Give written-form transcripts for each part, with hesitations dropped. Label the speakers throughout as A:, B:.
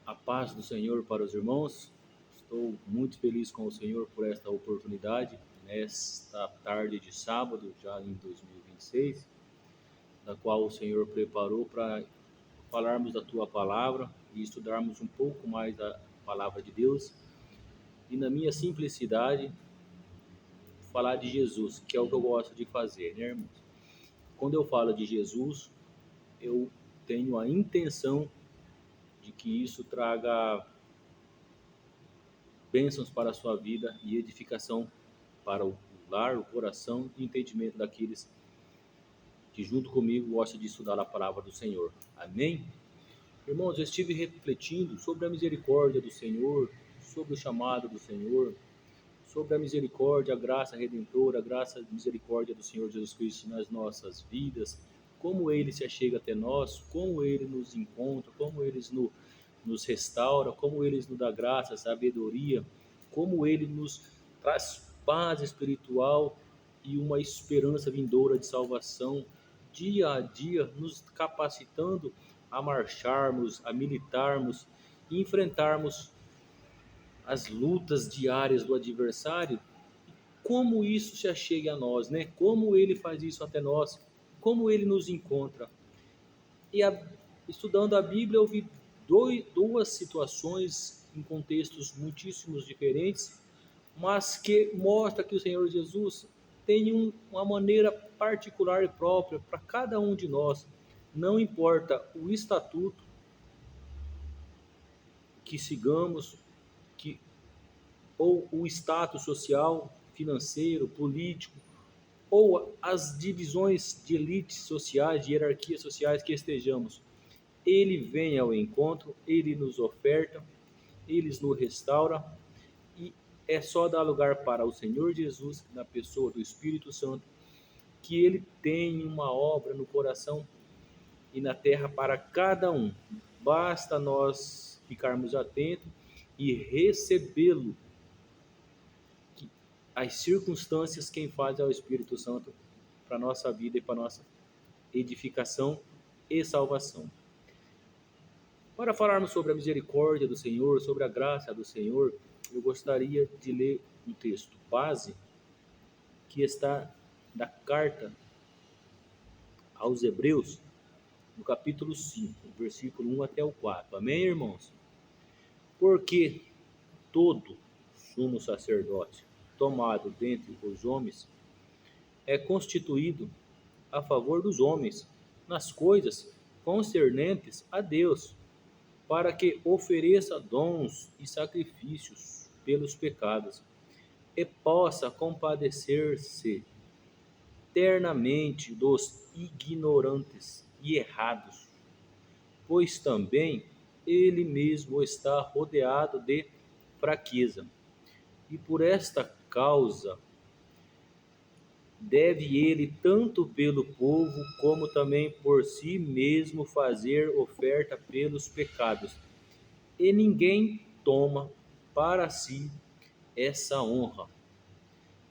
A: A paz do Senhor para os irmãos. Estou muito feliz com o Senhor por esta oportunidade, nesta tarde de sábado, já em 2026, da qual o Senhor preparou para falarmos da Tua palavra e estudarmos um pouco mais da palavra de Deus. E na minha simplicidade, falar de Jesus, que é o que eu gosto de fazer, né, irmãos? Quando eu falo de Jesus, eu tenho a intenção de que isso traga bênçãos para a sua vida e edificação para o lar, o coração e entendimento daqueles que junto comigo gostam de estudar a palavra do Senhor. Amém? Irmãos, eu estive refletindo sobre a misericórdia do Senhor, sobre o chamado do Senhor, sobre a misericórdia, a graça redentora, a graça e misericórdia do Senhor Jesus Cristo nas nossas vidas, como Ele se achega até nós, como Ele nos encontra, como Ele nos restaura, como Ele nos dá graça, sabedoria, como Ele nos traz paz espiritual e uma esperança vindoura de salvação, dia a dia, nos capacitando a marcharmos, a militarmos e enfrentarmos as lutas diárias do adversário. Como isso se achega a nós, né? Como ele faz isso até nós, como ele nos encontra. E estudando a Bíblia, eu vi duas situações em contextos muitíssimos diferentes, mas que mostra que o Senhor Jesus tem uma maneira particular e própria para cada um de nós. Não importa o estatuto que sigamos, que ou o status social, financeiro, político, ou as divisões de elites sociais, de hierarquias sociais que estejamos. Ele vem ao encontro, ele nos oferta, ele nos restaura, e é só dar lugar para o Senhor Jesus, na pessoa do Espírito Santo, que ele tem uma obra no coração e na terra para cada um. Basta nós ficarmos atentos e recebê-lo. As circunstâncias quem faz é o Espírito Santo para a nossa vida e para a nossa edificação e salvação. Para falarmos sobre a misericórdia do Senhor, sobre a graça do Senhor, eu gostaria de ler um texto base que está da carta aos Hebreus, no capítulo 5, versículo 1 até o 4. Amém, irmãos? Porque todo sumo sacerdote tomado dentre os homens é constituído a favor dos homens nas coisas concernentes a Deus, para que ofereça dons e sacrifícios pelos pecados e possa compadecer-se ternamente dos ignorantes e errados, pois também ele mesmo está rodeado de fraqueza. E por esta causa deve ele, tanto pelo povo como também por si mesmo, fazer oferta pelos pecados. E ninguém toma para si essa honra,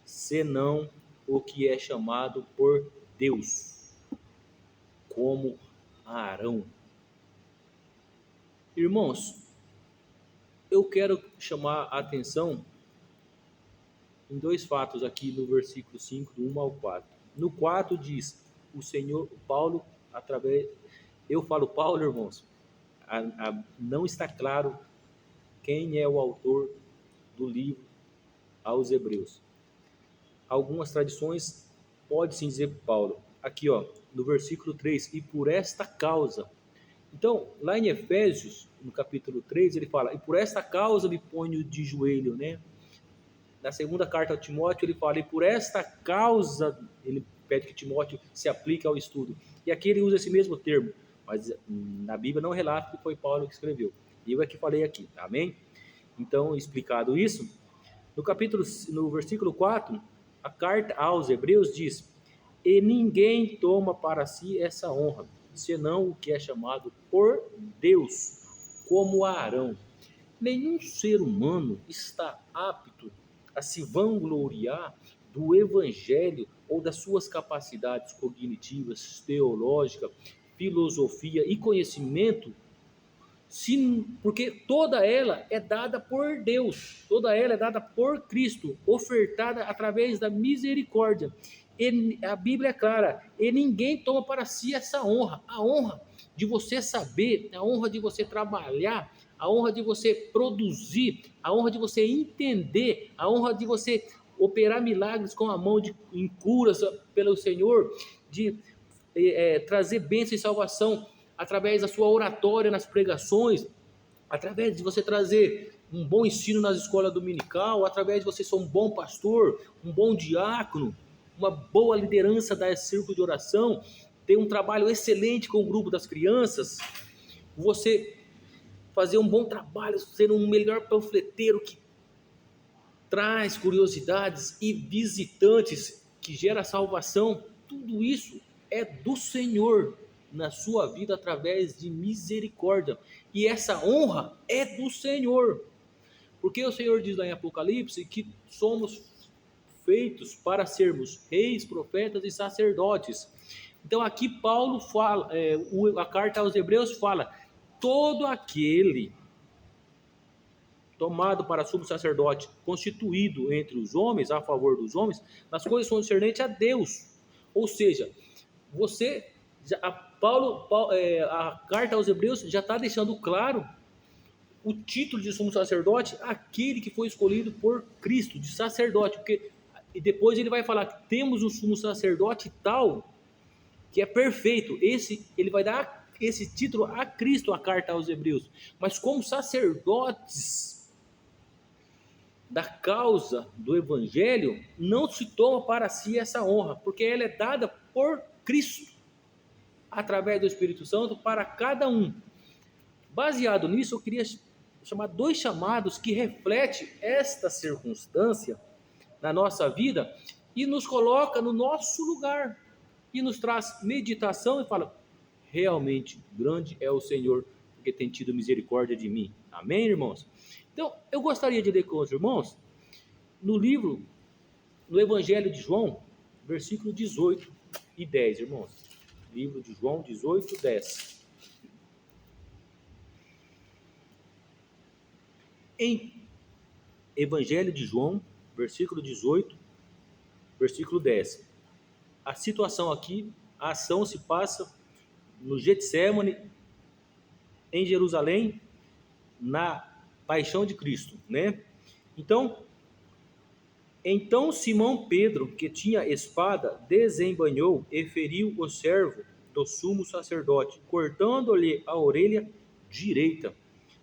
A: senão o que é chamado por Deus, como Arão. Irmãos, eu quero chamar a atenção em dois fatos aqui no versículo 5, do 1 ao 4. No 4 diz, o Senhor, Paulo, através... Eu falo Paulo, irmãos, não está claro quem é o autor do livro aos Hebreus. Algumas tradições pode-se dizer Paulo. Aqui, ó, no versículo 3, e por esta causa. Então, lá em Efésios, no capítulo 3, ele fala, e por esta causa me ponho de joelho, né? Na segunda carta a Timóteo, ele fala, e por esta causa, ele pede que Timóteo se aplique ao estudo. E aqui ele usa esse mesmo termo, mas na Bíblia não relata que foi Paulo que escreveu. E eu é que falei aqui, amém? Então, explicado isso, no versículo 4, a carta aos Hebreus diz, e ninguém toma para si essa honra, senão o que é chamado por Deus, como Arão. Nenhum ser humano está apto a se vangloriar do evangelho ou das suas capacidades cognitivas, teológicas, filosofia e conhecimento Porque toda ela é dada por Deus, toda ela é dada por Cristo, ofertada através da misericórdia. E a Bíblia é clara, e ninguém toma para si essa honra, a honra de você saber, a honra de você trabalhar, a honra de você produzir, a honra de você entender, a honra de você operar milagres com a mão em curas pelo Senhor, de trazer bênção e salvação através da sua oratória nas pregações, através de você trazer um bom ensino nas escolas dominical, através de você ser um bom pastor, um bom diácono, uma boa liderança da círculo de oração, ter um trabalho excelente com o grupo das crianças, você fazer um bom trabalho, ser um melhor panfleteiro que traz curiosidades e visitantes, que gera salvação, tudo isso é do Senhor na sua vida através de misericórdia. E essa honra é do Senhor. Porque o Senhor diz lá em Apocalipse que somos feitos para sermos reis, profetas e sacerdotes. Então aqui Paulo fala, a carta aos Hebreus fala, todo aquele tomado para sumo sacerdote, constituído entre os homens, a favor dos homens, nas coisas concernentes a Deus. Ou seja, a carta aos Hebreus já está deixando claro o título de sumo sacerdote, aquele que foi escolhido por Cristo, de sacerdote, e depois ele vai falar que temos um sumo sacerdote tal, que é perfeito, ele vai dar esse título a Cristo, a carta aos Hebreus, mas como sacerdotes da causa do Evangelho, não se toma para si essa honra, porque ela é dada por Cristo, através do Espírito Santo, para cada um. Baseado nisso, eu queria chamar 2 chamados que refletem esta circunstância na nossa vida e nos coloca no nosso lugar, e nos traz meditação e fala, realmente grande é o Senhor, porque tem tido misericórdia de mim. Amém, irmãos? Então, eu gostaria de ler com os irmãos, no Evangelho de João, versículo 18 e 10, irmãos. Livro de João 18, 10. Em Evangelho de João, versículo 18, versículo 10. A situação aqui, a ação se passa no Getsemane, em Jerusalém, na paixão de Cristo, né? Então Simão Pedro, que tinha espada, desembainhou e feriu o servo do sumo sacerdote, cortando-lhe a orelha direita.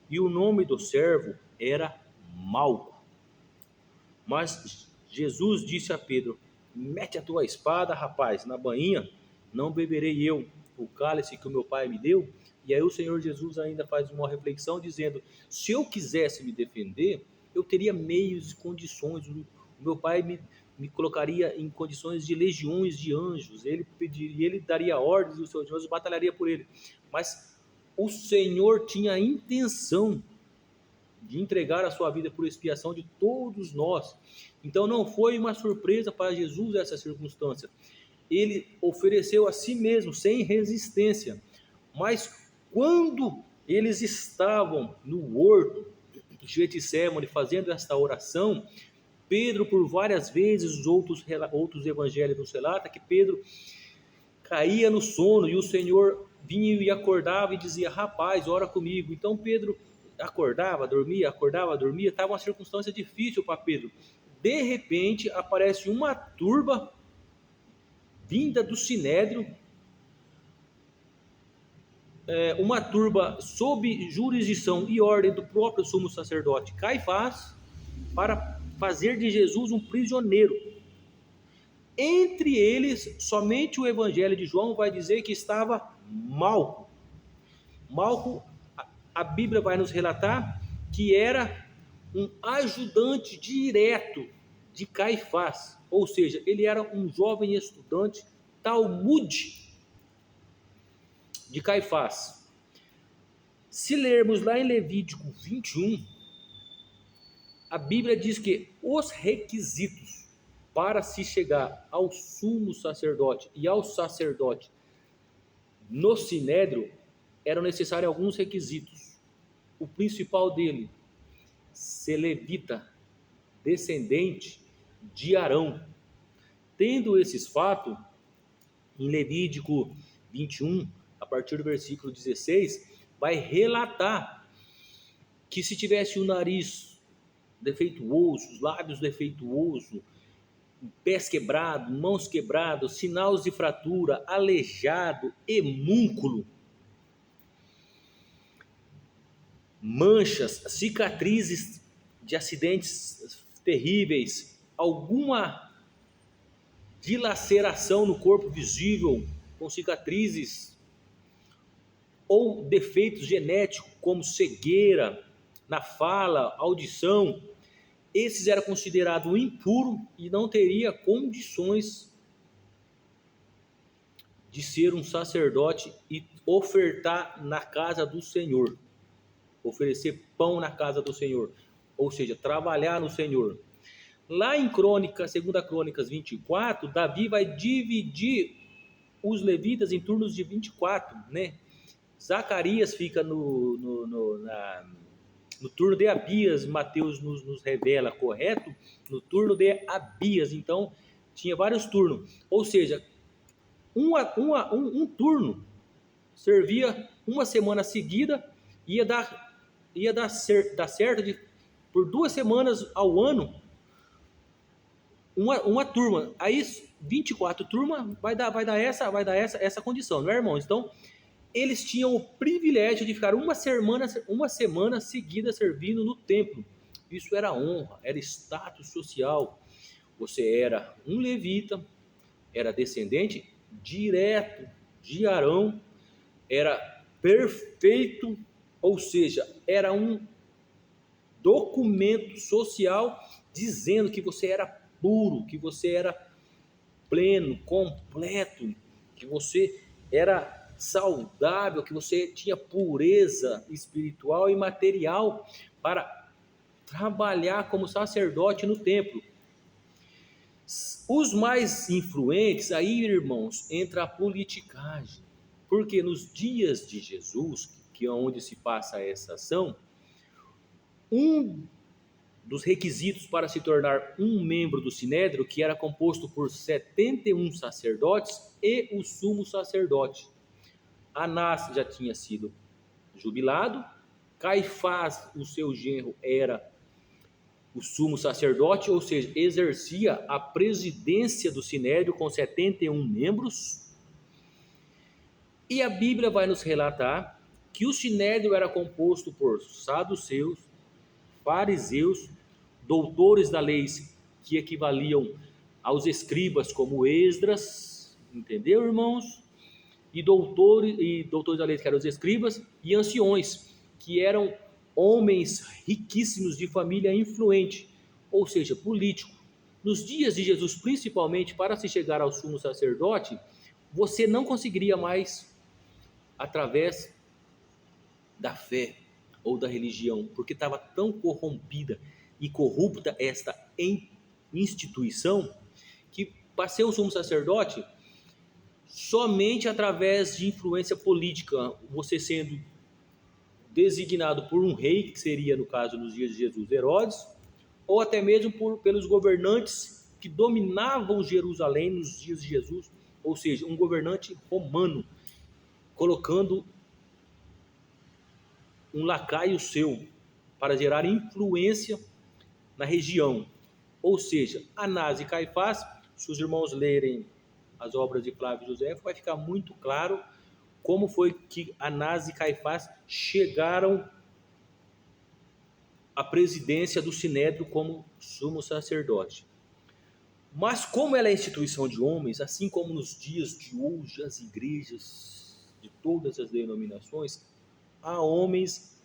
A: E o nome do servo era Malco. Mas Jesus disse a Pedro, mete a tua espada, rapaz, na bainha, não beberei eu o cálice que o meu pai me deu? E aí o Senhor Jesus ainda faz uma reflexão dizendo, se eu quisesse me defender, eu teria meios e condições, o meu pai me colocaria em condições de legiões de anjos, ele daria ordens, os seus anjos batalharia por ele, mas o Senhor tinha a intenção de entregar a sua vida por expiação de todos nós. Então não foi uma surpresa para Jesus essa circunstância. Ele ofereceu a si mesmo sem resistência. Mas quando eles estavam no horto de Getsemane fazendo esta oração, Pedro, por várias vezes, os outros evangelhos nos relatam que Pedro caía no sono e o Senhor vinha e acordava e dizia, rapaz, ora comigo. Então Pedro acordava, dormia, estava uma circunstância difícil para Pedro. De repente aparece uma turba vinda do Sinédrio, uma turba sob jurisdição e ordem do próprio sumo sacerdote Caifás, para fazer de Jesus um prisioneiro. Entre eles, somente o Evangelho de João vai dizer que estava Malco. Malco, a Bíblia vai nos relatar que era um ajudante direto de Caifás, ou seja, ele era um jovem estudante talmude de Caifás. Se lermos lá em Levítico 21, a Bíblia diz que os requisitos para se chegar ao sumo sacerdote e ao sacerdote no Sinédrio eram necessários alguns requisitos. o principal dele, ser levita, descendente de Arão. Tendo esses fatos, em Levítico 21, a partir do versículo 16, vai relatar que se tivesse o nariz defeituoso, os lábios defeituosos, pés quebrados, mãos quebradas, sinais de fratura, aleijado, emúnculo, manchas, cicatrizes de acidentes terríveis, alguma dilaceração no corpo visível, com cicatrizes, ou defeitos genéticos, como cegueira na fala, audição, esses eram considerados impuros e não teria condições de ser um sacerdote e ofertar na casa do Senhor, oferecer pão na casa do Senhor, ou seja, trabalhar no Senhor. Lá em Crônicas, 2 Crônicas 24, Davi vai dividir os levitas em turnos de 24, né? Zacarias fica no turno de Abias, Mateus nos revela, correto? No turno de Abias, então tinha vários turnos, ou seja, um turno servia uma semana seguida, ia dar certo por 2 semanas ao ano, uma turma. Aí 24 turmas vai dar essa condição, não é, irmãos? Então eles tinham o privilégio de ficar uma semana seguida servindo no templo. Isso era honra, era status social. Você era um levita, era descendente direto de Arão, era perfeito, ou seja, era um documento social dizendo que você era puro, que você era pleno, completo, que você era saudável, que você tinha pureza espiritual e material para trabalhar como sacerdote no templo. Os mais influentes, aí, irmãos, entra a politicagem, porque nos dias de Jesus, que é onde se passa essa ação, um dos requisitos para se tornar um membro do Sinédrio, que era composto por 71 sacerdotes e o sumo sacerdote. Anás já tinha sido jubilado, Caifás, o seu genro, era o sumo sacerdote, ou seja, exercia a presidência do Sinédrio com 71 membros. E a Bíblia vai nos relatar que o Sinédrio era composto por saduceus, fariseus, doutores da lei que equivaliam aos escribas como Esdras, entendeu, irmãos? E doutores da lei que eram os escribas, e anciões, que eram homens riquíssimos de família influente, ou seja, político. Nos dias de Jesus, principalmente para se chegar ao sumo sacerdote, você não conseguiria mais através da fé ou da religião, porque estava tão corrompida e corrupta esta instituição, que para ser um sumo sacerdote, somente através de influência política, você sendo designado por um rei, que seria, no caso, nos dias de Jesus, Herodes, ou até mesmo pelos governantes que dominavam Jerusalém nos dias de Jesus, ou seja, um governante romano, colocando um lacaio seu para gerar influência na região. Ou seja, Anás e Caifás, se os irmãos lerem as obras de Flávio José, vai ficar muito claro como foi que Anás e Caifás chegaram à presidência do Sinédrio como sumo sacerdote. Mas como ela é instituição de homens, assim como nos dias de hoje as igrejas de todas as denominações, há homens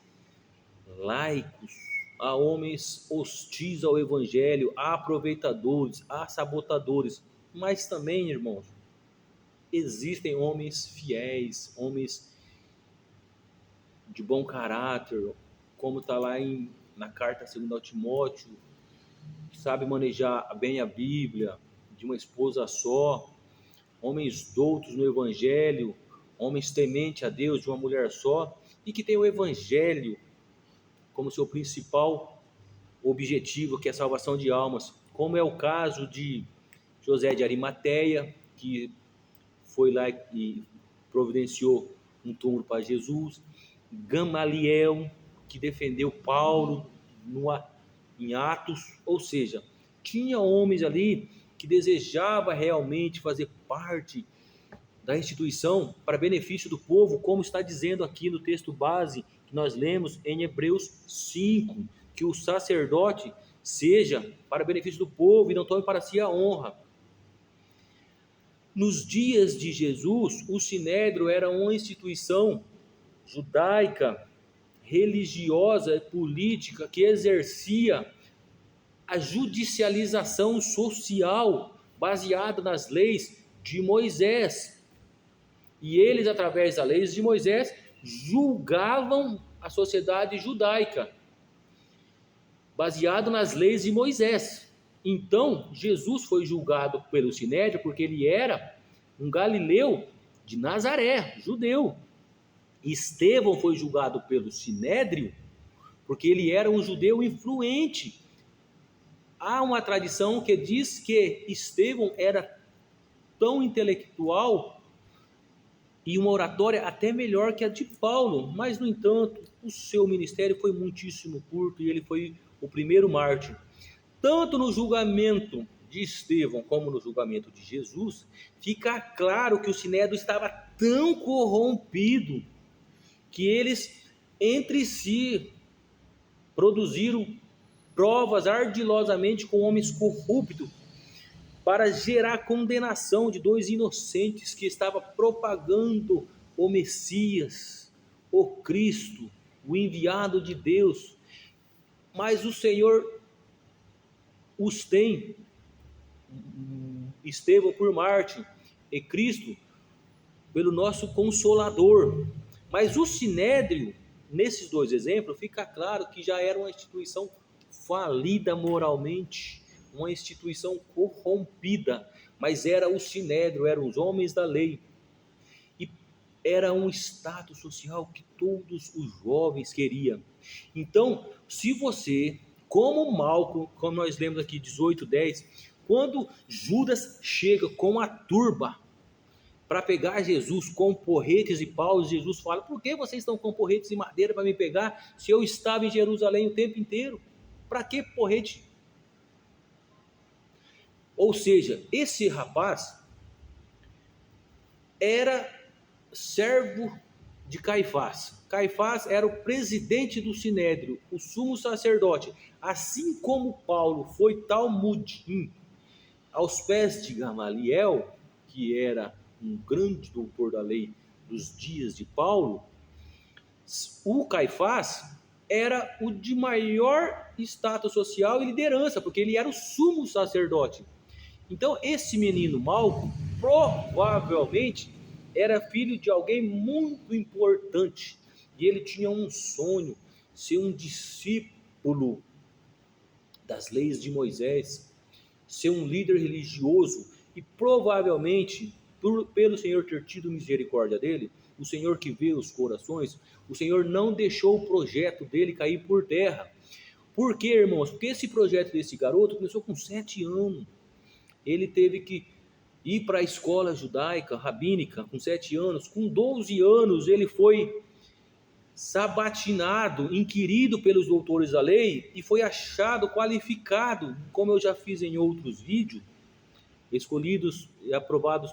A: laicos, há homens hostis ao evangelho, há aproveitadores, há sabotadores, mas também, irmãos, existem homens fiéis, homens de bom caráter, como está lá na carta 2 Timóteo, que sabe manejar bem a Bíblia, de uma esposa só, homens doutos no evangelho, homens tementes a Deus, de uma mulher só, e que tem o evangelho como seu principal objetivo, que é a salvação de almas, como é o caso de José de Arimateia, que foi lá e providenciou um túmulo para Jesus, Gamaliel, que defendeu Paulo em Atos, ou seja, tinha homens ali que desejava realmente fazer parte da instituição para benefício do povo, como está dizendo aqui no texto base que nós lemos em Hebreus 5, que o sacerdote seja para benefício do povo e não tome para si a honra. Nos dias de Jesus, o Sinédrio era uma instituição judaica, religiosa e política que exercia a judicialização social baseada nas leis de Moisés. E eles, através das leis de Moisés, julgavam a sociedade judaica, baseado nas leis de Moisés. Então, Jesus foi julgado pelo Sinédrio porque ele era um galileu de Nazaré, judeu. Estevão foi julgado pelo Sinédrio porque ele era um judeu influente. Há uma tradição que diz que Estevão era tão intelectual e uma oratória até melhor que a de Paulo, mas, no entanto, o seu ministério foi muitíssimo curto e ele foi o primeiro mártir. Tanto no julgamento de Estevão como no julgamento de Jesus, fica claro que o Sinédrio estava tão corrompido que eles entre si produziram provas ardilosamente com homens corruptos para gerar condenação de dois inocentes que estavam propagando o Messias, o Cristo, o enviado de Deus. Mas o Senhor os tem, Estevão por mártir e Cristo pelo nosso Consolador. Mas o Sinédrio, nesses dois exemplos, fica claro que já era uma instituição falida moralmente, uma instituição corrompida, mas era o Sinédrio, eram os homens da lei, e era um status social que todos os jovens queriam. Então, se você, como Malco, como nós lemos aqui 18:10, quando Judas chega com a turba para pegar Jesus com porretes e paus, Jesus fala: por que vocês estão com porretes e madeira para me pegar, se eu estava em Jerusalém o tempo inteiro? Para que porrete? Ou seja, esse rapaz era servo de Caifás. Caifás era o presidente do Sinédrio, o sumo sacerdote. Assim como Paulo foi talmudim aos pés de Gamaliel, que era um grande doutor da lei dos dias de Paulo, o Caifás era o de maior status social e liderança, porque ele era o sumo sacerdote. Então, esse menino Malco provavelmente era filho de alguém muito importante, e ele tinha um sonho, ser um discípulo das leis de Moisés, ser um líder religioso, e provavelmente, pelo Senhor ter tido misericórdia dele, o Senhor que vê os corações, o Senhor não deixou o projeto dele cair por terra. Por quê, irmãos? Porque esse projeto desse garoto começou com 7 anos. Ele teve que ir para a escola judaica, rabínica, com 7 anos. Com 12 anos, ele foi sabatinado, inquirido pelos doutores da lei e foi achado qualificado, como eu já fiz em outros vídeos, escolhidos e aprovados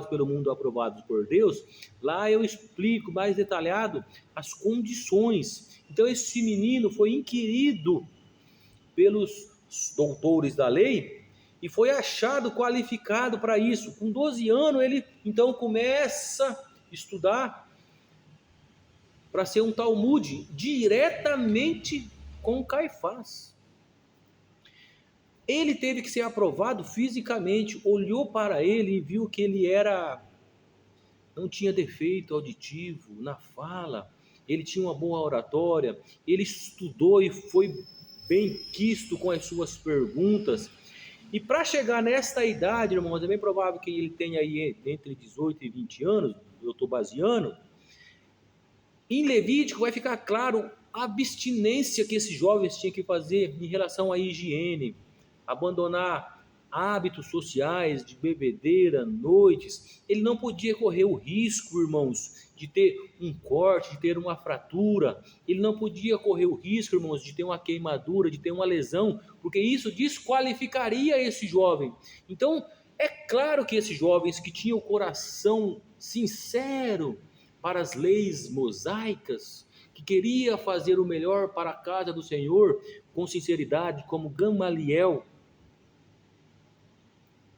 A: pelo mundo, aprovados por Deus. Lá eu explico mais detalhado as condições. Então esse menino foi inquirido pelos doutores da lei e foi achado qualificado para isso. Com 12 anos ele então começa a estudar para ser um talmude diretamente com Caifás. Ele teve que ser aprovado fisicamente, olhou para ele e viu que ele não tinha defeito auditivo na fala, ele tinha uma boa oratória, ele estudou e foi bem quisto com as suas perguntas. E para chegar nesta idade, irmãos, é bem provável que ele tenha aí entre 18 e 20 anos, eu estou baseando. Em Levítico vai ficar claro a abstinência que esses jovens tinham que fazer em relação à higiene, abandonar hábitos sociais de bebedeira, noites. Ele não podia correr o risco, irmãos, de ter um corte, de ter uma fratura. Ele não podia correr o risco, irmãos, de ter uma queimadura, de ter uma lesão, porque isso desqualificaria esse jovem. Então, é claro que esses jovens que tinham o coração sincero para as leis mosaicas, que queria fazer o melhor para a casa do Senhor, com sinceridade, como Gamaliel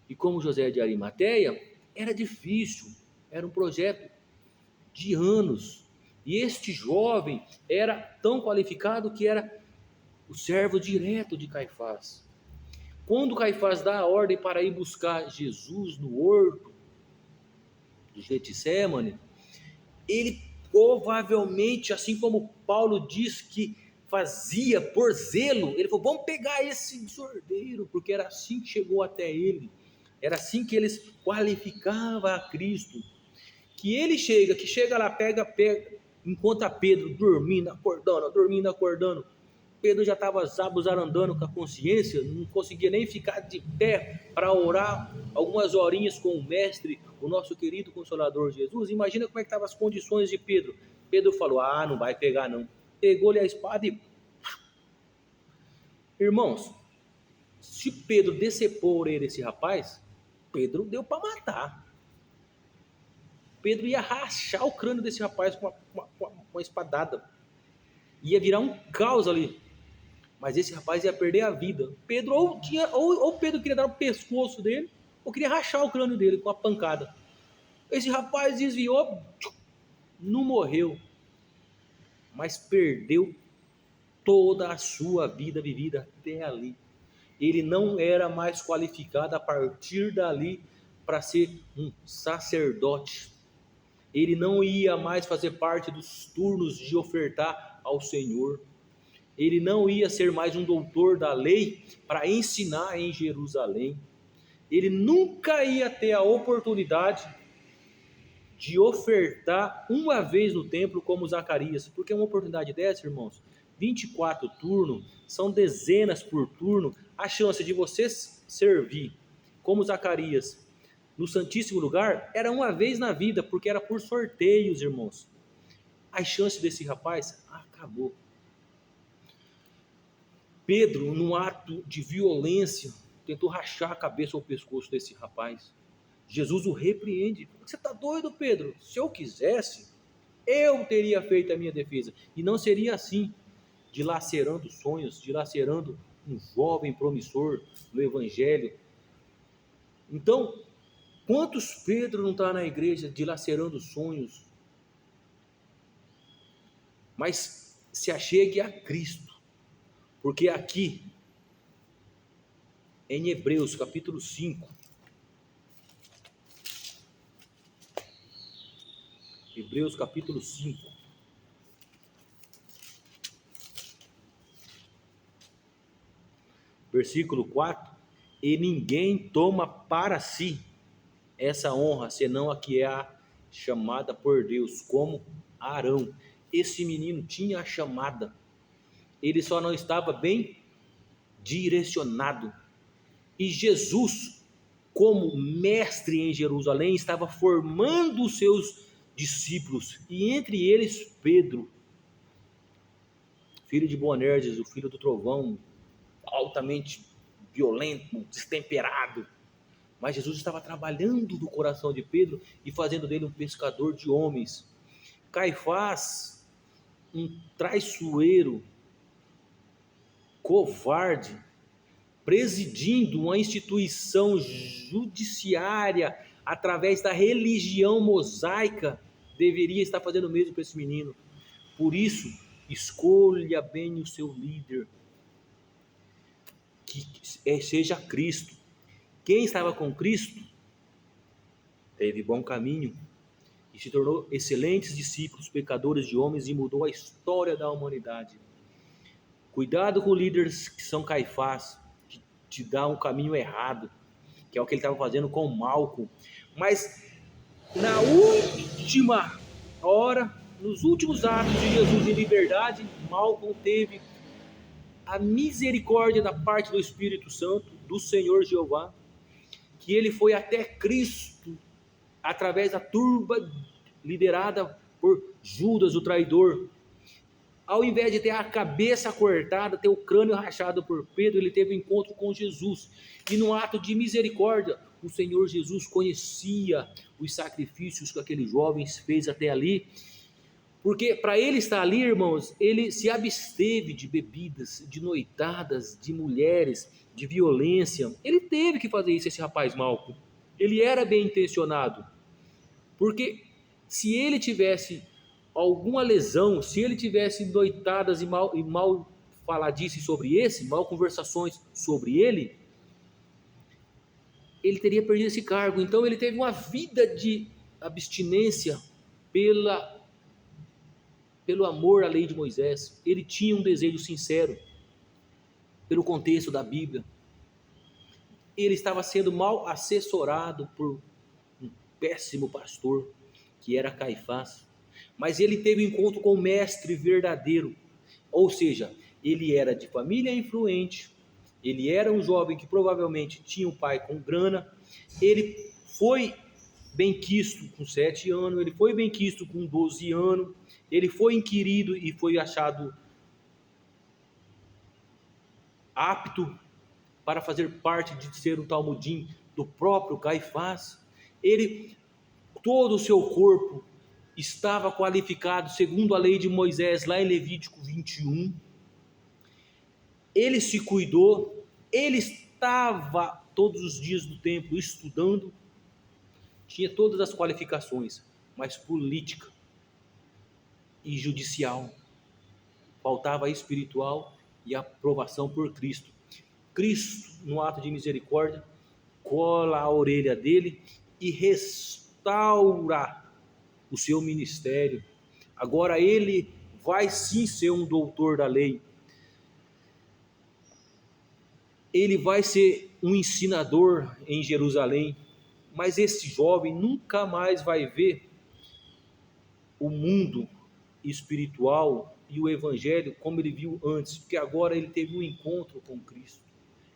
A: e como José de Arimateia, era difícil, era um projeto de anos. E este jovem era tão qualificado que era o servo direto de Caifás. Quando Caifás dá a ordem para ir buscar Jesus no horto de Getsemane, ele provavelmente, assim como Paulo diz que fazia por zelo, ele falou, vamos pegar esse desordeiro, porque era assim que chegou até ele, era assim que eles qualificavam a Cristo, que chega lá, pega, encontra Pedro dormindo, acordando, Pedro já estava zabuzarandando com a consciência, não conseguia nem ficar de pé para orar algumas horinhas com o mestre, o nosso querido Consolador Jesus. Imagina como é que estavam as condições de Pedro. Pedro falou, não vai pegar não. Pegou-lhe a espada e... Irmãos, se Pedro decepou a orelha desse rapaz, Pedro deu para matar. Pedro ia rachar o crânio desse rapaz com uma espadada. Ia virar um caos ali. Mas esse rapaz ia perder a vida. Pedro ou Pedro queria dar no pescoço dele, ou queria rachar o crânio dele com uma pancada. Esse rapaz desviou, não morreu, mas perdeu toda a sua vida vivida até ali. Ele não era mais qualificado a partir dali para ser um sacerdote. Ele não ia mais fazer parte dos turnos de ofertar ao Senhor. Ele não ia ser mais um doutor da lei para ensinar em Jerusalém. Ele nunca ia ter a oportunidade de ofertar uma vez no templo como Zacarias. Porque uma oportunidade dessa, irmãos, 24 turnos, são dezenas por turno, a chance de você servir como Zacarias no Santíssimo Lugar era uma vez na vida, porque era por sorteios, irmãos. A chance desse rapaz acabou. Pedro, num ato de violência, tentou rachar a cabeça ou o pescoço desse rapaz. Jesus o repreende. Você está doido, Pedro? Se eu quisesse, eu teria feito a minha defesa. E não seria assim, dilacerando sonhos, dilacerando um jovem promissor no Evangelho. Então, quantos Pedro não está na igreja dilacerando sonhos? Mas se achegue a Cristo. Porque aqui, em Hebreus capítulo 5, Hebreus capítulo 5, versículo 4, e ninguém toma para si essa honra, senão a que é chamada por Deus, como Arão. Esse menino tinha a chamada, ele só não estava bem direcionado. E Jesus, como mestre em Jerusalém, estava formando os seus discípulos, e entre eles Pedro, filho de Boanerges, o filho do trovão, altamente violento, destemperado. Mas Jesus estava trabalhando no coração de Pedro e fazendo dele um pescador de homens. Caifás, um traiçoeiro, covarde, presidindo uma instituição judiciária através da religião mosaica, deveria estar fazendo o mesmo para esse menino. Por isso, escolha bem o seu líder, que seja Cristo. Quem estava com Cristo teve bom caminho e se tornou excelentes discípulos, pecadores de homens, e mudou a história da humanidade. Cuidado com líderes que são Caifás, que te dá um caminho errado, que é o que ele estava fazendo com Malco. Mas na última hora, nos últimos atos de Jesus em liberdade, Malcolm teve a misericórdia da parte do Espírito Santo, do Senhor Jeová, que ele foi até Cristo através da turba liderada por Judas, o traidor. Ao invés de ter a cabeça cortada, ter o crânio rachado por Pedro, ele teve um encontro com Jesus. E num ato de misericórdia, o Senhor Jesus conhecia os sacrifícios que aquele jovem fez até ali. Porque para ele estar ali, irmãos, ele se absteve de bebidas, de noitadas, de mulheres, de violência. Ele teve que fazer isso, esse rapaz Malco. Ele era bem intencionado. Porque se ele tivesse alguma lesão, se ele tivesse noitadas e mal faladices sobre esse, mal conversações sobre ele teria perdido esse cargo. Então ele teve uma vida de abstinência pelo amor à lei de Moisés. Ele tinha um desejo sincero pelo contexto da Bíblia. Ele estava sendo mal assessorado por um péssimo pastor, que era Caifás. Mas ele teve um encontro com o mestre verdadeiro. Ou seja, ele era de família influente, ele era um jovem que provavelmente tinha um pai com grana, ele foi benquisto com 7 anos, ele foi benquisto com 12 anos, ele foi inquirido e foi achado apto para fazer parte de ser o talmudim do próprio Caifás. Todo o seu corpo estava qualificado segundo a lei de Moisés, lá em Levítico 21. Ele se cuidou, ele estava todos os dias no templo estudando, tinha todas as qualificações, mas política e judicial, faltava a espiritual e a aprovação por Cristo. Cristo, no ato de misericórdia, cola a orelha dele e restaura o seu ministério. Agora ele vai sim ser um doutor da lei. Ele vai ser um ensinador em Jerusalém. Mas esse jovem nunca mais vai ver o mundo espiritual e o evangelho como ele viu antes, porque agora ele teve um encontro com Cristo.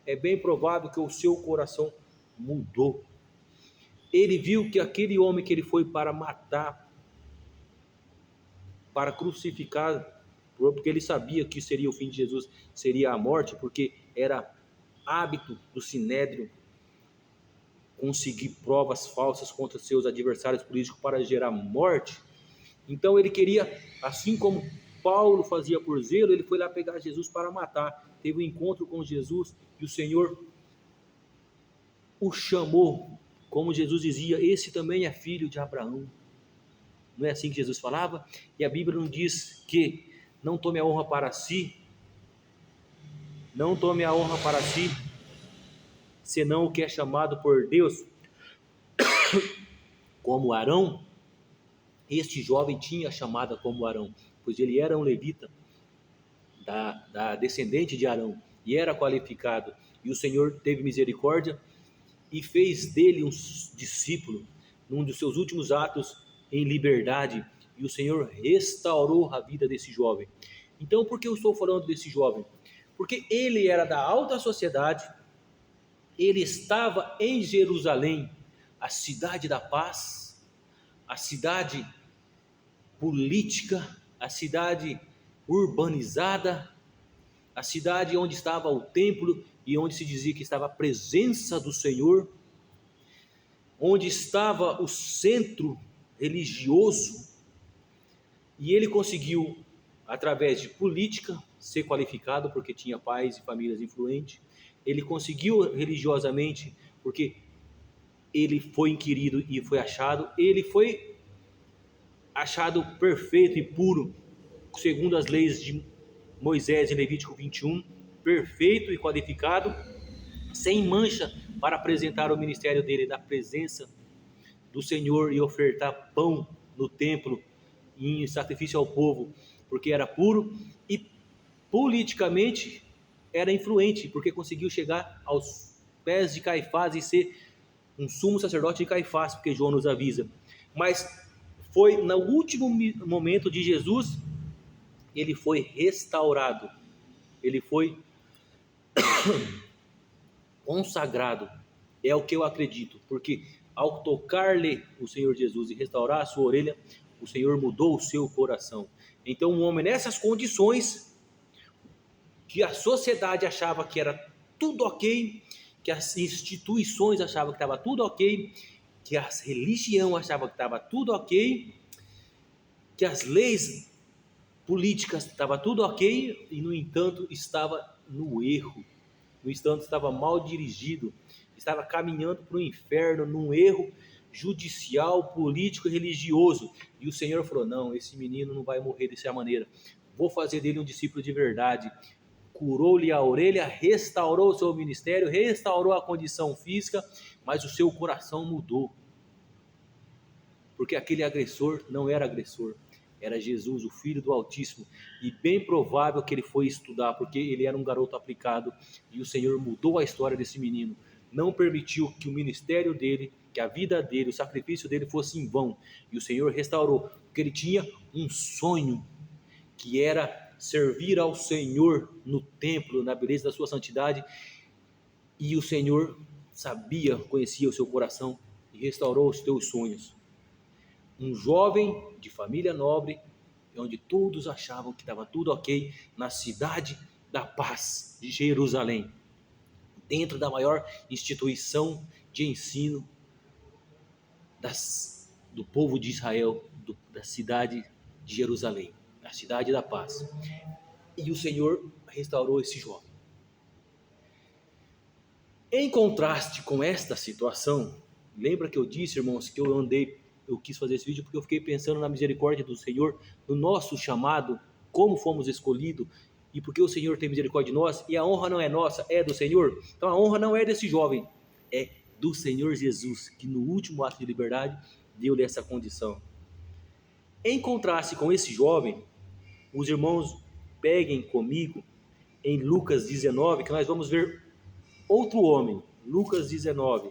A: É bem provável que o seu coração mudou. Ele viu que aquele homem que ele foi para matar, para crucificar, porque ele sabia que seria o fim de Jesus, seria a morte, porque era hábito do sinédrio conseguir provas falsas contra seus adversários políticos para gerar morte. Então ele queria, assim como Paulo fazia por zelo, ele foi lá pegar Jesus para matar. Teve um encontro com Jesus e o Senhor o chamou, como Jesus dizia, esse também é filho de Abraão. Não é assim que Jesus falava? E a Bíblia não diz que não tome a honra para si, senão o que é chamado por Deus, como Arão. Este jovem tinha chamada como Arão, pois ele era um levita, da descendente de Arão, e era qualificado, e o Senhor teve misericórdia, e fez dele um discípulo, num dos seus últimos atos em liberdade, e o Senhor restaurou a vida desse jovem. Então, por que eu estou falando desse jovem? Porque ele era da alta sociedade, ele estava em Jerusalém, a cidade da paz, a cidade política, a cidade urbanizada, a cidade onde estava o templo e onde se dizia que estava a presença do Senhor, onde estava o centro religioso, e ele conseguiu, através de política, ser qualificado porque tinha pais e famílias influentes. Ele conseguiu religiosamente porque ele foi inquirido e foi achado. Ele foi achado perfeito e puro, segundo as leis de Moisés em Levítico 21, perfeito e qualificado, sem mancha, para apresentar o ministério dele na presença do Senhor e ofertar pão no templo em sacrifício ao povo, porque era puro, e politicamente era influente, porque conseguiu chegar aos pés de Caifás e ser um sumo sacerdote de Caifás, porque João nos avisa. Mas foi no último momento de Jesus, ele foi restaurado, ele foi consagrado. É o que eu acredito, porque ao tocar-lhe o Senhor Jesus e restaurar a sua orelha, o Senhor mudou o seu coração. Então um homem nessas condições, que a sociedade achava que era tudo ok, que as instituições achavam que estava tudo ok, que a religião achava que estava tudo ok, que as leis políticas estava tudo ok, e no entanto estava no erro, no entanto estava mal dirigido, estava caminhando para o inferno, num erro judicial, político e religioso. E o Senhor falou: não, esse menino não vai morrer dessa maneira, vou fazer dele um discípulo de verdade. Curou-lhe a orelha, restaurou o seu ministério, restaurou a condição física, mas o seu coração mudou, porque aquele agressor não era agressor, era Jesus, o Filho do Altíssimo, e bem provável que ele foi estudar, porque ele era um garoto aplicado, e o Senhor mudou a história desse menino, não permitiu que o ministério dele, que a vida dele, o sacrifício dele fosse em vão, e o Senhor restaurou, porque ele tinha um sonho, que era servir ao Senhor no templo, na beleza da sua santidade, e o Senhor sabia, conhecia o seu coração, e restaurou os teus sonhos. Um jovem de família nobre, onde todos achavam que estava tudo ok, na cidade da paz de Jerusalém, dentro da maior instituição de ensino do povo de Israel, da cidade de Jerusalém, a cidade da paz. E o Senhor restaurou esse jovem. Em contraste com esta situação, lembra que eu disse, irmãos, que eu quis fazer esse vídeo porque eu fiquei pensando na misericórdia do Senhor, no nosso chamado, como fomos escolhidos, e porque o Senhor tem misericórdia de nós, e a honra não é nossa, é do Senhor. Então a honra não é desse jovem, é do Senhor Jesus, que no último ato de liberdade deu-lhe essa condição. Em contraste com esse jovem, os irmãos peguem comigo em Lucas 19, que nós vamos ver outro homem. Lucas 19.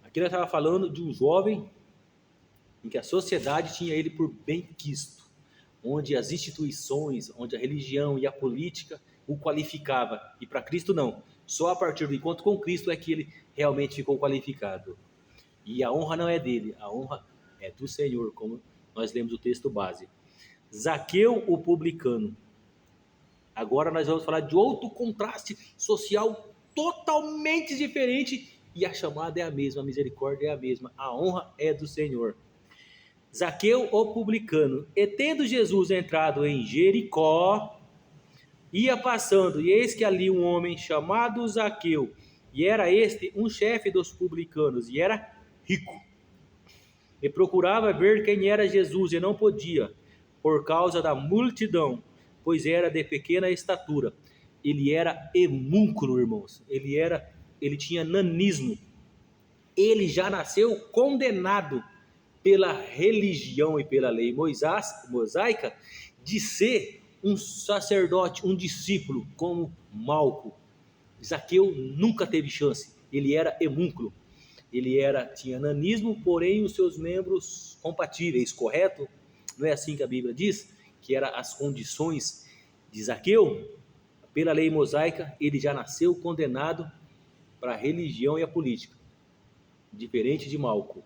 A: Aqui nós estávamos falando de um jovem em que a sociedade tinha ele por benquisto, onde as instituições, onde a religião e a política o qualificava, e para Cristo não. Só a partir do encontro com Cristo é que ele realmente ficou qualificado. E a honra não é dele, a honra é do Senhor, como nós lemos o texto base. Zaqueu, o publicano. Agora nós vamos falar de outro contraste social totalmente diferente, e a chamada é a mesma, a misericórdia é a mesma, a honra é do Senhor. Zaqueu, o publicano, e tendo Jesus entrado em Jericó, ia passando, e eis que ali um homem chamado Zaqueu, e era este um chefe dos publicanos, e era rico, e procurava ver quem era Jesus, e não podia, por causa da multidão, pois era de pequena estatura. Ele era homúnculo, irmãos, ele tinha nanismo, ele já nasceu condenado pela religião e pela lei mosaica de ser um sacerdote, um discípulo como Malco. Zaqueu nunca teve chance, ele era homúnculo, tinha nanismo, porém os seus membros compatíveis, correto? Não é assim que a Bíblia diz? Que eram as condições de Zaqueu? Pela lei mosaica, ele já nasceu condenado para a religião e a política, diferente de Malco.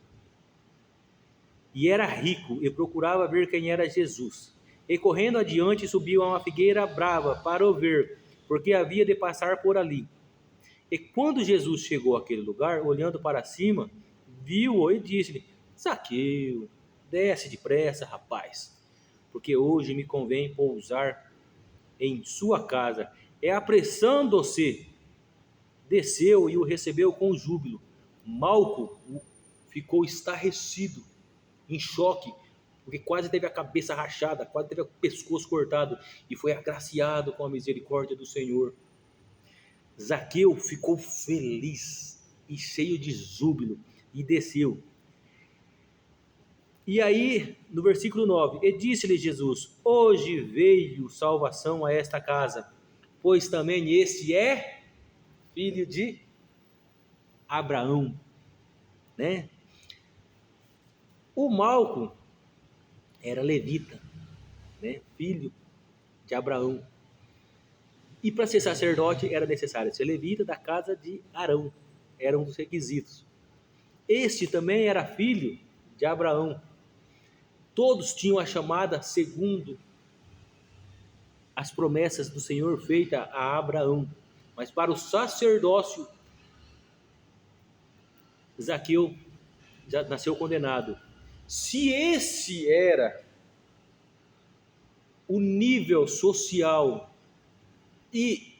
A: E era rico, e procurava ver quem era Jesus. E correndo adiante, subiu a uma figueira brava para o ver, porque havia de passar por ali. E quando Jesus chegou àquele lugar, olhando para cima, viu-o e disse-lhe: Zaqueu, desce depressa, rapaz, porque hoje me convém pousar em sua casa. E apressando-se, desceu e o recebeu com júbilo. Malco ficou estarrecido, em choque, porque quase teve a cabeça rachada, quase teve o pescoço cortado, e foi agraciado com a misericórdia do Senhor. Zaqueu ficou feliz e cheio de júbilo e desceu. E aí, no versículo 9, e disse-lhe Jesus: hoje veio salvação a esta casa, pois também este é filho de Abraão, né? O Malco era levita, né? Filho de Abraão. E para ser sacerdote era necessário ser levita da casa de Arão. Era um dos requisitos. Este também era filho de Abraão. Todos tinham a chamada segundo as promessas do Senhor feita a Abraão. Mas para o sacerdócio, Zaqueu já nasceu condenado. Se esse era o nível social e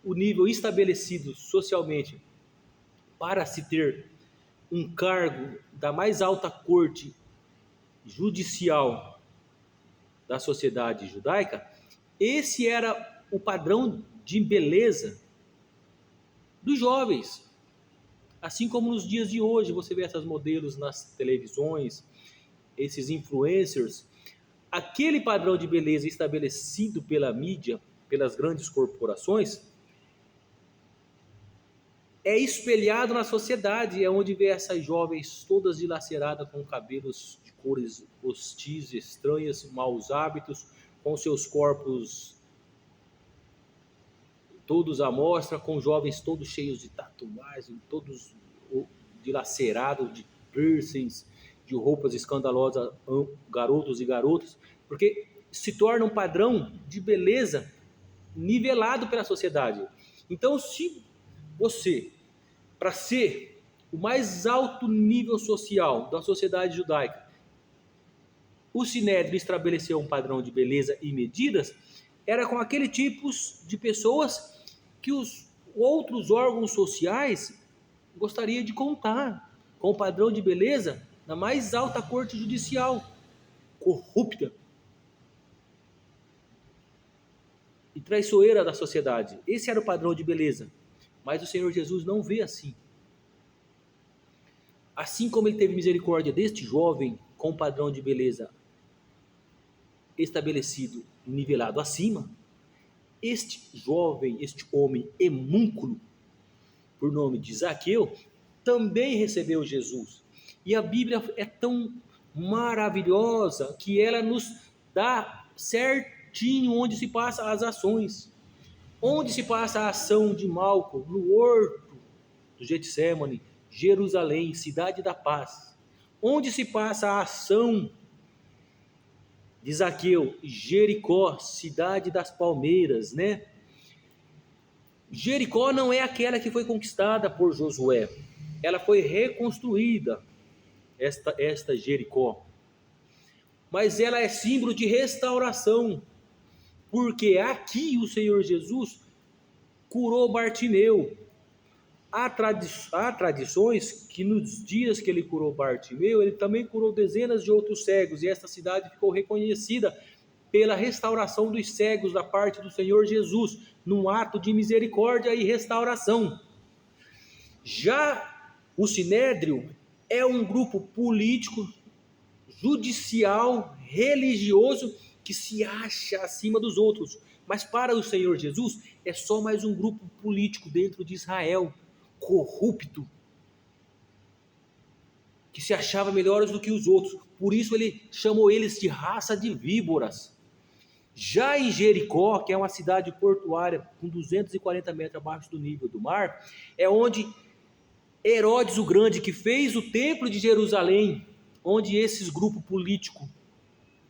A: o nível estabelecido socialmente para se ter um cargo da mais alta corte judicial da sociedade judaica, esse era o padrão de beleza dos jovens. Assim como nos dias de hoje, você vê essas modelos nas televisões, esses influencers, aquele padrão de beleza estabelecido pela mídia, pelas grandes corporações, é espelhado na sociedade, é onde vê essas jovens todas dilaceradas com cabelos de cores hostis, estranhas, maus hábitos, com seus corpos todos à mostra, com jovens todos cheios de tatuagens, todos dilacerados, de piercings, de roupas escandalosas, garotos e garotas, porque se torna um padrão de beleza nivelado pela sociedade. Então, se você, para ser o mais alto nível social da sociedade judaica, o Sinédrio estabeleceu um padrão de beleza e medidas, era com aquele tipo de pessoas que os outros órgãos sociais gostariam de contar, com o padrão de beleza na mais alta corte judicial, corrupta e traiçoeira da sociedade. Esse era o padrão de beleza. Mas o Senhor Jesus não vê assim. Assim como ele teve misericórdia deste jovem com padrão de beleza estabelecido, nivelado acima, este jovem, este homem emúnculo, por nome de Zaqueu, também recebeu Jesus. E a Bíblia é tão maravilhosa que ela nos dá certinho onde se passa as ações. Onde se passa a ação de Malco? No horto do Getsemane, Jerusalém, cidade da paz. Onde se passa a ação de Zaqueu? Jericó, cidade das palmeiras, né? Jericó não é aquela que foi conquistada por Josué. Ela foi reconstruída, esta Jericó. Mas ela é símbolo de restauração, porque aqui o Senhor Jesus curou Bartimeu. Há tradições que nos dias que ele curou Bartimeu, ele também curou dezenas de outros cegos, e esta cidade ficou reconhecida pela restauração dos cegos da parte do Senhor Jesus, num ato de misericórdia e restauração. Já o Sinédrio é um grupo político, judicial, religioso, que se acha acima dos outros. Mas para o Senhor Jesus, é só mais um grupo político dentro de Israel, corrupto, que se achava melhores do que os outros. Por isso ele chamou eles de raça de víboras. Já em Jericó, que é uma cidade portuária com 240 metros abaixo do nível do mar, é onde Herodes o Grande, que fez o templo de Jerusalém, onde esse grupo político,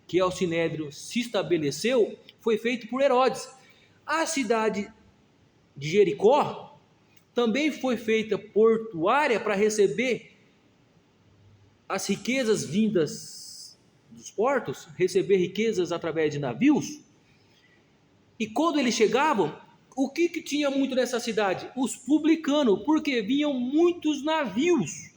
A: que é o Sinédrio, se estabeleceu, foi feito por Herodes. A cidade de Jericó também foi feita portuária para receber as riquezas vindas dos portos, receber riquezas através de navios. E quando eles chegavam, o que tinha muito nessa cidade? Os publicanos, porque vinham muitos navios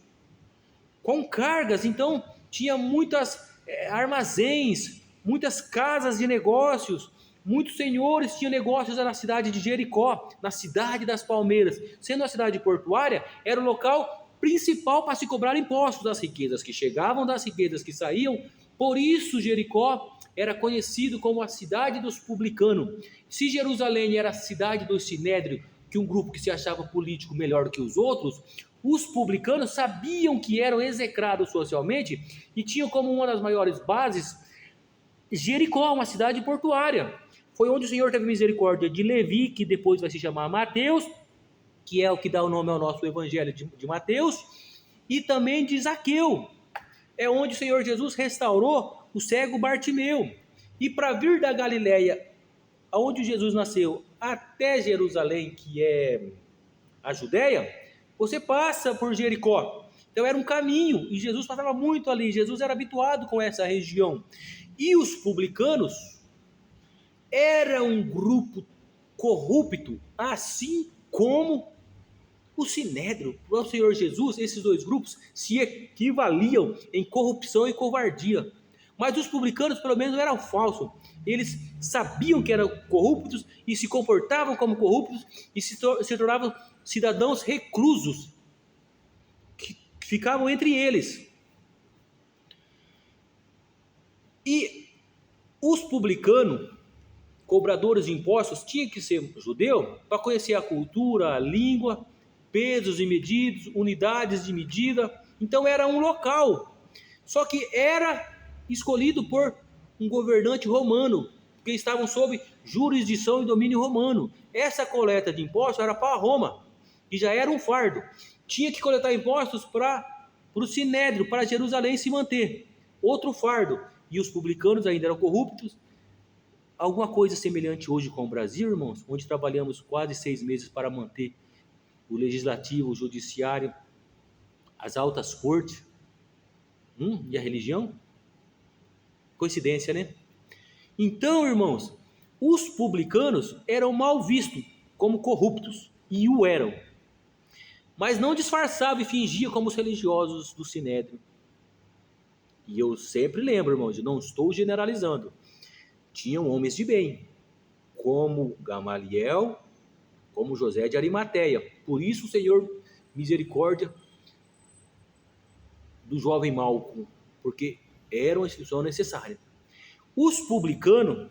A: com cargas, então tinha muitas armazéns, muitas casas de negócios, muitos senhores tinham negócios na cidade de Jericó, na cidade das palmeiras. Sendo a cidade portuária, era o local principal para se cobrar impostos das riquezas que chegavam, das riquezas que saíam. Por isso Jericó era conhecido como a cidade dos publicanos. Se Jerusalém era a cidade do Sinédrio, que um grupo que se achava político melhor do que os outros, os publicanos sabiam que eram execrados socialmente e tinham como uma das maiores bases Jericó, uma cidade portuária. Foi onde o Senhor teve misericórdia de Levi, que depois vai se chamar Mateus, que é o que dá o nome ao nosso evangelho de Mateus, e também de Zaqueu. É onde o Senhor Jesus restaurou o cego Bartimeu. E para vir da Galileia, aonde Jesus nasceu, até Jerusalém, que é a Judéia, você passa por Jericó. Então era um caminho, e Jesus passava muito ali. Jesus era habituado com essa região. E os publicanos era um grupo corrupto, assim como o Sinédrio. Para o Senhor Jesus, esses dois grupos se equivaliam em corrupção e covardia. Mas os publicanos, pelo menos, eram falsos. Eles sabiam que eram corruptos e se comportavam como corruptos e se tornavam cidadãos reclusos, que ficavam entre eles. E os publicanos, cobradores de impostos, tinham que ser judeu para conhecer a cultura, a língua, pesos e medidas, unidades de medida. Então era um local. Só que era escolhido por um governante romano, porque estavam sob jurisdição e domínio romano. Essa coleta de impostos era para Roma, e já era um fardo. Tinha que coletar impostos para o Sinédrio, para Jerusalém se manter. Outro fardo. E os publicanos ainda eram corruptos. Alguma coisa semelhante hoje com o Brasil, irmãos, onde trabalhamos quase 6 meses para manter o legislativo, o judiciário, as altas cortes, e a religião? Coincidência, né? Então, irmãos, os publicanos eram mal vistos como corruptos, e o eram. Mas não disfarçavam e fingiam como os religiosos do Sinédrio. E eu sempre lembro, irmãos, eu não estou generalizando. Tinham homens de bem, como Gamaliel, como José de Arimateia. Por isso o Senhor, misericórdia do jovem Malco, porque era uma instituição necessária. Os publicanos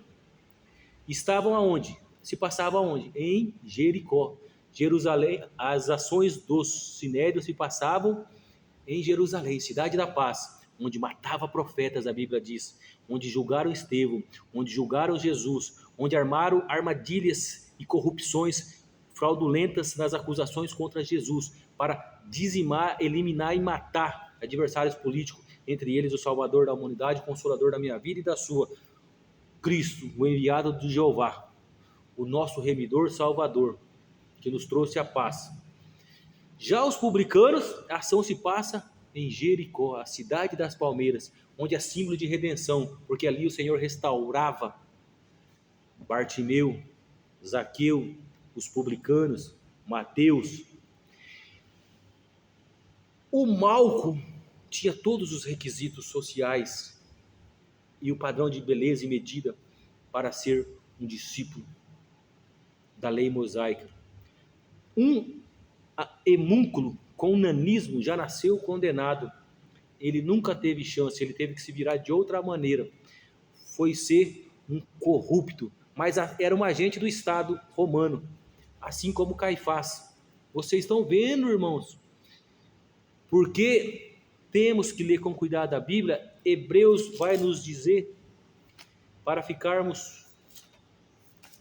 A: estavam aonde? Se passavam aonde? Em Jericó. Jerusalém, as ações dos sinédrios se passavam em Jerusalém, cidade da paz, onde matava profetas, a Bíblia diz, onde julgaram Estevão, onde julgaram Jesus, onde armaram armadilhas e corrupções fraudulentas nas acusações contra Jesus, para dizimar, eliminar e matar adversários políticos, entre eles o Salvador da humanidade, o Consolador da minha vida e da sua, Cristo, o enviado de Jeová, o nosso remidor Salvador, que nos trouxe a paz. Já os publicanos, a ação se passa em Jericó, a cidade das palmeiras, onde é símbolo de redenção, porque ali o Senhor restaurava Bartimeu, Zaqueu, os publicanos, Mateus. O Malco tinha todos os requisitos sociais e o padrão de beleza e medida para ser um discípulo da lei mosaica. Um emúnculo com nanismo já nasceu condenado. Ele nunca teve chance, ele teve que se virar de outra maneira. Foi ser um corrupto, mas era um agente do Estado romano, assim como Caifás. Vocês estão vendo, irmãos? Porque temos que ler com cuidado a Bíblia. Hebreus vai nos dizer para ficarmos,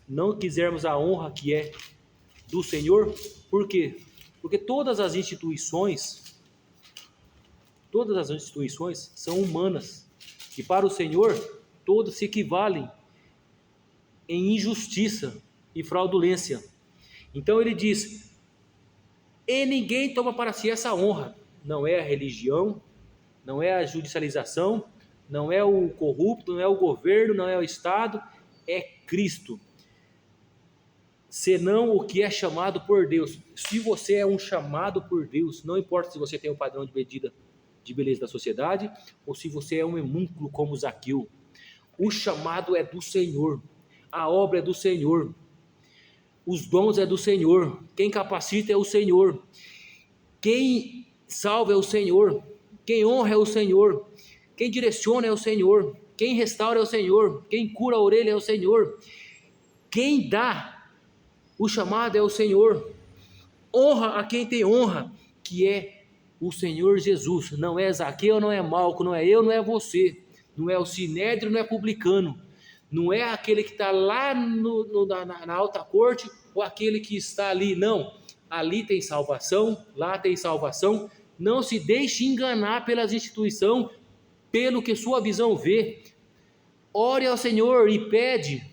A: não quisermos a honra que é do Senhor. Por quê? Porque todas as instituições são humanas, e para o Senhor todas se equivalem em injustiça e fraudulência. Então ele diz: e ninguém toma para si essa honra. Não é a religião, não é a judicialização, não é o corrupto, não é o governo, não é o Estado, é Cristo. Senão o que é chamado por Deus. Se você é um chamado por Deus, não importa se você tem o padrão de medida de beleza da sociedade, ou se você é um emúnculo como Zaqueu, o chamado é do Senhor, a obra é do Senhor, os dons é do Senhor, quem capacita é o Senhor, quem salva é o Senhor, quem honra é o Senhor, quem direciona é o Senhor, quem restaura é o Senhor, quem cura a orelha é o Senhor, quem dá O chamado é o Senhor. Honra a quem tem honra, que é o Senhor Jesus. Não é Zaqueu, não é Malco, não é eu, não é você. Não é o sinédrio, não é publicano. Não é aquele que está lá na alta corte ou aquele que está ali. Não. Ali tem salvação, lá tem salvação. Não se deixe enganar pelas instituições, pelo que sua visão vê. Ore ao Senhor e pede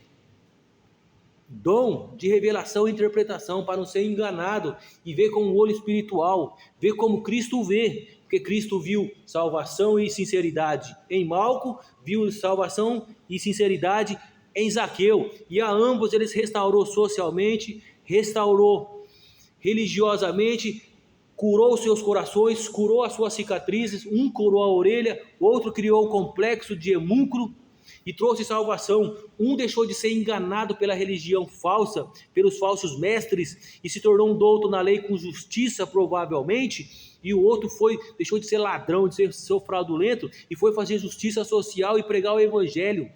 A: dom de revelação e interpretação para não ser enganado e ver com o olho espiritual, ver como Cristo vê, porque Cristo viu salvação e sinceridade em Malco, viu salvação e sinceridade em Zaqueu, e a ambos eles restaurou socialmente, restaurou religiosamente, curou seus corações, curou as suas cicatrizes, um curou a orelha, outro criou o complexo de Hemúncro e trouxe salvação. Um deixou de ser enganado pela religião falsa, pelos falsos mestres, e se tornou um douto na lei com justiça, provavelmente, e o outro deixou de ser ladrão, de ser fraudulento, e foi fazer justiça social e pregar o evangelho.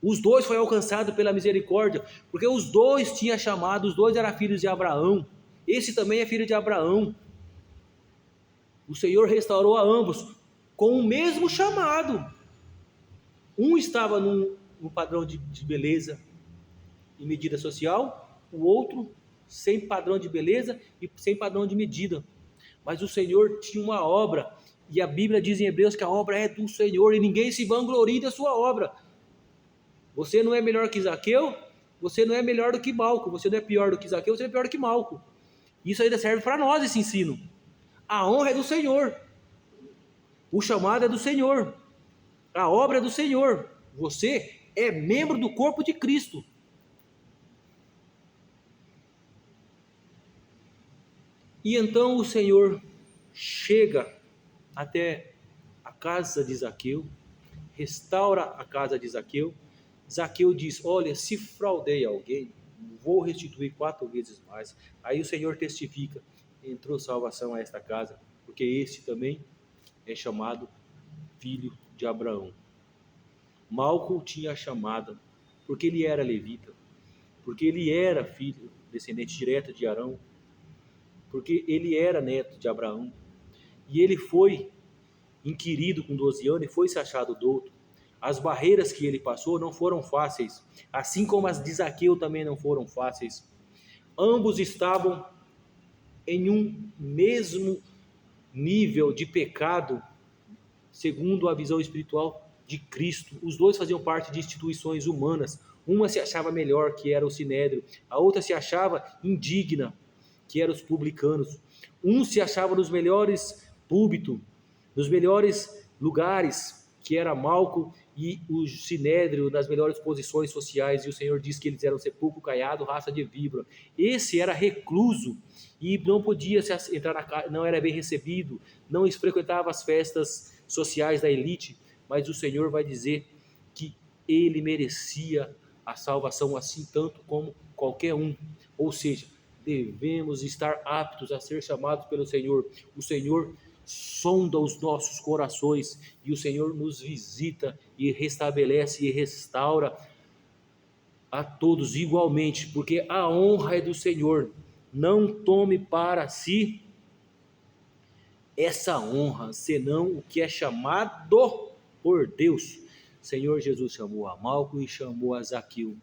A: Os dois foram alcançados pela misericórdia, porque os dois tinham chamado, os dois eram filhos de Abraão. Esse também é filho de Abraão. O Senhor restaurou a ambos com o mesmo chamado. Um estava no padrão de beleza e medida social, o outro sem padrão de beleza e sem padrão de medida. Mas o Senhor tinha uma obra, e a Bíblia diz em Hebreus que a obra é do Senhor, e ninguém se vanglorie da sua obra. Você não é melhor que Zaqueu, você não é melhor do que Malco, você não é pior do que Zaqueu, você é pior do que Malco. Isso ainda serve para nós, esse ensino. A honra é do Senhor, o chamado é do Senhor, a obra é do Senhor. Você é membro do corpo de Cristo. E então o Senhor chega até a casa de Zaqueu, restaura a casa de Zaqueu. Zaqueu diz: olha, se fraudei alguém, vou restituir 4 vezes mais. Aí o Senhor testifica: entrou salvação a esta casa, porque este também é chamado filho de Abraão. Malco tinha chamada, porque ele era levita, porque ele era filho, descendente direto de Arão, porque ele era neto de Abraão, e ele foi inquirido com 12 anos e foi se achado douto. As barreiras que ele passou não foram fáceis, assim como as de Zaqueu também não foram fáceis. Ambos estavam em um mesmo nível de pecado, segundo a visão espiritual de Cristo. Os dois faziam parte de instituições humanas. Uma se achava melhor, que era o Sinédrio. A outra se achava indigna, que eram os publicanos. Um se achava nos melhores púlpitos, nos melhores lugares, que era Malco, e o Sinédrio nas melhores posições sociais, e o Senhor disse que eles eram sepulcro caiado, raça de víbora. Esse era recluso e não podia entrar na casa, não era bem recebido, não frequentava as festas sociais da elite, mas o Senhor vai dizer que ele merecia a salvação assim tanto como qualquer um. Ou seja, devemos estar aptos a ser chamados pelo Senhor. O Senhor sonda os nossos corações e o Senhor nos visita e restabelece e restaura a todos igualmente, porque a honra é do Senhor. Não tome para si essa honra, senão o que é chamado por Deus. Senhor Jesus chamou a Malco e chamou a Zaqueu.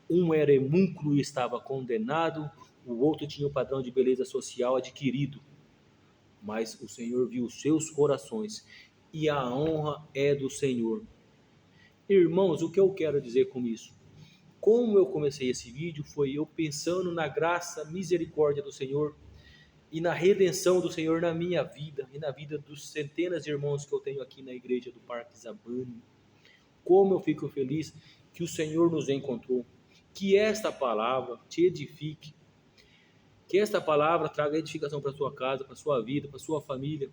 A: Um era hemúnculo e estava condenado, o outro tinha o padrão de beleza social adquirido. Mas o Senhor viu os seus corações e a honra é do Senhor. Irmãos, o que eu quero dizer com isso? Como eu comecei esse vídeo foi eu pensando na graça, misericórdia do Senhor e na redenção do Senhor na minha vida e na vida dos centenas de irmãos que eu tenho aqui na igreja do Parque Zabane. Como eu fico feliz que o Senhor nos encontrou. Que esta palavra te edifique. Que esta palavra traga edificação para a sua casa, para a sua vida, para a sua família.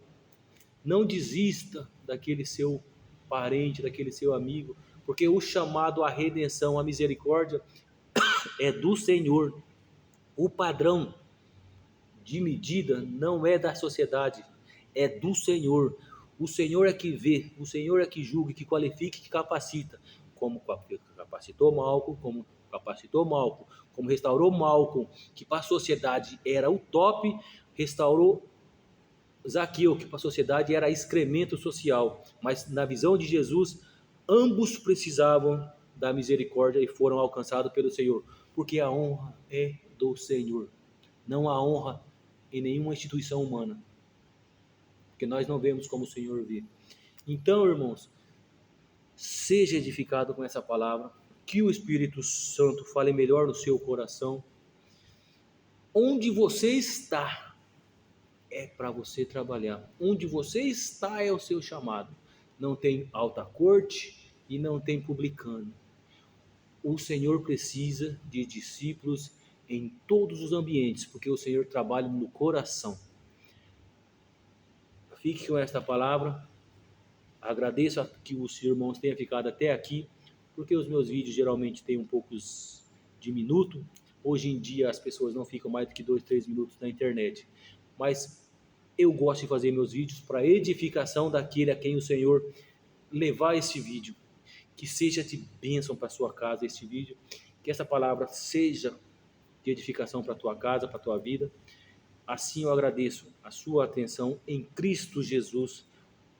A: Não desista daquele seu parente, daquele seu amigo, porque o chamado à redenção, à misericórdia é do Senhor. O padrão de medida não é da sociedade, é do Senhor. O Senhor é que vê, o Senhor é que julga, que qualifica, que capacita, como capacitou Malco, como capacitou Malcolm, como restaurou Malcolm, que para a sociedade era o top, restaurou Zaqueu, que para a sociedade era excremento social, mas na visão de Jesus, ambos precisavam da misericórdia e foram alcançados pelo Senhor, porque a honra é do Senhor, não há honra em nenhuma instituição humana, porque nós não vemos como o Senhor vê. Então, irmãos, seja edificado com essa palavra, que o Espírito Santo fale melhor no seu coração. Onde você está é para você trabalhar. Onde você está é o seu chamado. Não tem alta corte e não tem publicano. O Senhor precisa de discípulos em todos os ambientes, porque o Senhor trabalha no coração. Fique com esta palavra. Agradeço a que os irmãos tenham ficado até aqui, porque os meus vídeos geralmente têm um poucos de minuto. Hoje em dia as pessoas não ficam mais do que 2, 3 minutos na internet. Mas eu gosto de fazer meus vídeos para edificação daquele a quem o Senhor levar esse vídeo. Que seja de bênção para a sua casa este vídeo. Que essa palavra seja de edificação para a tua casa, para a tua vida. Assim eu agradeço a sua atenção em Cristo Jesus.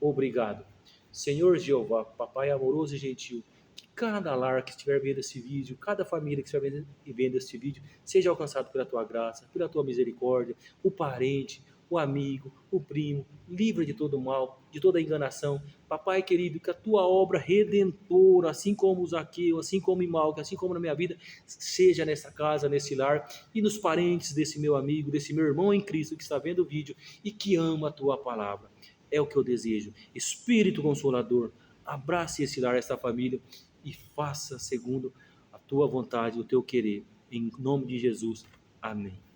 A: Obrigado. Senhor Jeová, Papai amoroso e gentil, que cada lar que estiver vendo esse vídeo, cada família que estiver vendo esse vídeo, seja alcançado pela tua graça, pela tua misericórdia, o parente, o amigo, o primo, livra de todo mal, de toda enganação. Papai querido, que a tua obra redentora, assim como o Zaqueu, assim como o Malco, assim como na minha vida, seja nessa casa, nesse lar e nos parentes desse meu amigo, desse meu irmão em Cristo que está vendo o vídeo e que ama a tua palavra. É o que eu desejo. Espírito Consolador, abrace esse lar, essa família e faça segundo a tua vontade, o teu querer. Em nome de Jesus. Amém.